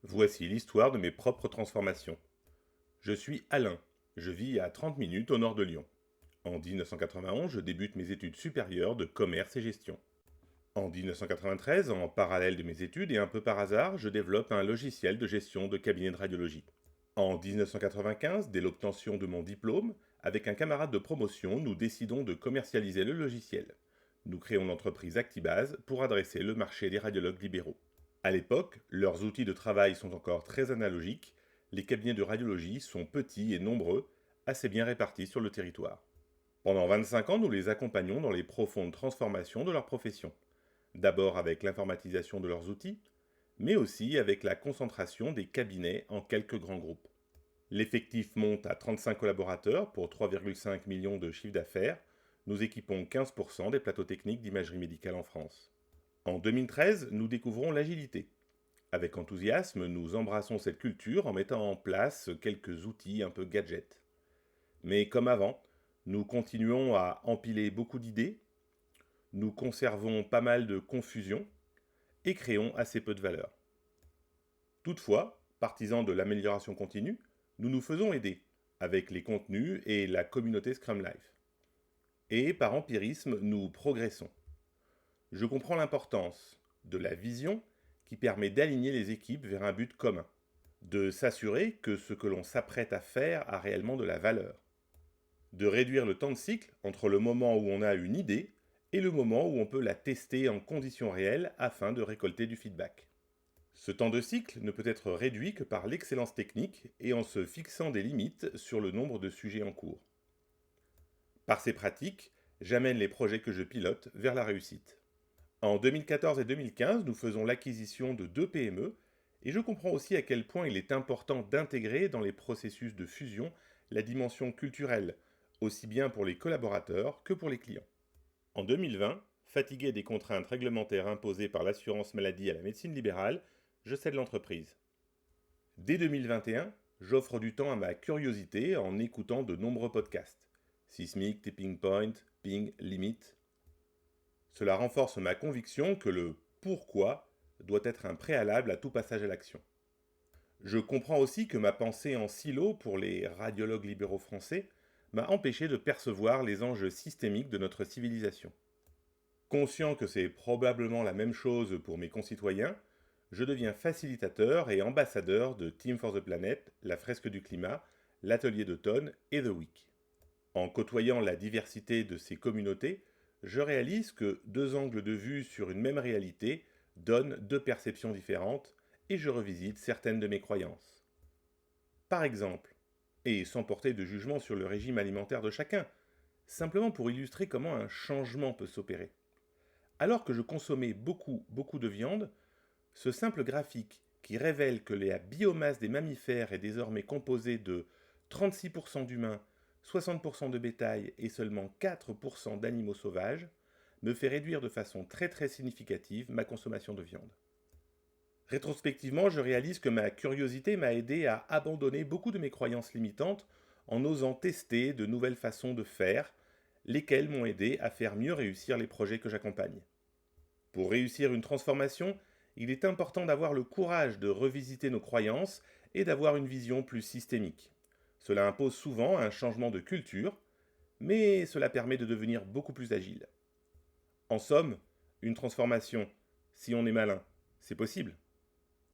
Voici l'histoire de mes propres transformations. Je suis Alain. Je vis à 30 minutes au nord de Lyon. En 1991, je débute mes études supérieures de commerce et gestion. En 1993, en parallèle de mes études et un peu par hasard, je développe un logiciel de gestion de cabinet de radiologie. En 1995, dès l'obtention de mon diplôme, avec un camarade de promotion, nous décidons de commercialiser le logiciel. Nous créons l'entreprise Actibase pour adresser le marché des radiologues libéraux. À l'époque, leurs outils de travail sont encore très analogiques, les cabinets de radiologie sont petits et nombreux, assez bien répartis sur le territoire. Pendant 25 ans, nous les accompagnons dans les profondes transformations de leur profession. D'abord avec l'informatisation de leurs outils, mais aussi avec la concentration des cabinets en quelques grands groupes. L'effectif monte à 35 collaborateurs pour 3,5 millions de chiffre d'affaires. Nous équipons 15% des plateaux techniques d'imagerie médicale en France. En 2013, nous découvrons l'agilité. Avec enthousiasme, nous embrassons cette culture en mettant en place quelques outils un peu gadgets. Mais comme avant, nous continuons à empiler beaucoup d'idées, nous conservons pas mal de confusion et créons assez peu de valeur. Toutefois, partisans de l'amélioration continue, nous nous faisons aider avec les contenus et la communauté Scrum Life. Et par empirisme, nous progressons. Je comprends l'importance de la vision qui permet d'aligner les équipes vers un but commun, de s'assurer que ce que l'on s'apprête à faire a réellement de la valeur, de réduire le temps de cycle entre le moment où on a une idée et le moment où on peut la tester en conditions réelles afin de récolter du feedback. Ce temps de cycle ne peut être réduit que par l'excellence technique et en se fixant des limites sur le nombre de sujets en cours. Par ces pratiques, j'amène les projets que je pilote vers la réussite. En 2014 et 2015, nous faisons l'acquisition de 2 PME et je comprends aussi à quel point il est important d'intégrer dans les processus de fusion la dimension culturelle, aussi bien pour les collaborateurs que pour les clients. En 2020, fatigué des contraintes réglementaires imposées par l'assurance maladie à la médecine libérale, je cède l'entreprise. Dès 2021, j'offre du temps à ma curiosité en écoutant de nombreux podcasts. Sismic, Tipping Point, Ping, Limit. Cela renforce ma conviction que le pourquoi doit être un préalable à tout passage à l'action. Je comprends aussi que ma pensée en silo pour les radiologues libéraux français m'a empêché de percevoir les enjeux systémiques de notre civilisation. Conscient que c'est probablement la même chose pour mes concitoyens, je deviens facilitateur et ambassadeur de Team for the Planet, la fresque du climat, l'atelier d'automne et The Week. En côtoyant la diversité de ces communautés, je réalise que 2 angles de vue sur une même réalité donnent 2 perceptions différentes et je revisite certaines de mes croyances. Par exemple, et sans porter de jugement sur le régime alimentaire de chacun, simplement pour illustrer comment un changement peut s'opérer. Alors que je consommais beaucoup de viande, ce simple graphique qui révèle que la biomasse des mammifères est désormais composée de 36% d'humains, 60% de bétail et seulement 4% d'animaux sauvages, me fait réduire de façon très significative ma consommation de viande. Rétrospectivement, je réalise que ma curiosité m'a aidé à abandonner beaucoup de mes croyances limitantes en osant tester de nouvelles façons de faire, lesquelles m'ont aidé à faire mieux réussir les projets que j'accompagne. Pour réussir une transformation, il est important d'avoir le courage de revisiter nos croyances et d'avoir une vision plus systémique. Cela impose souvent un changement de culture, mais cela permet de devenir beaucoup plus agile. En somme, une transformation, si on est malin, c'est possible.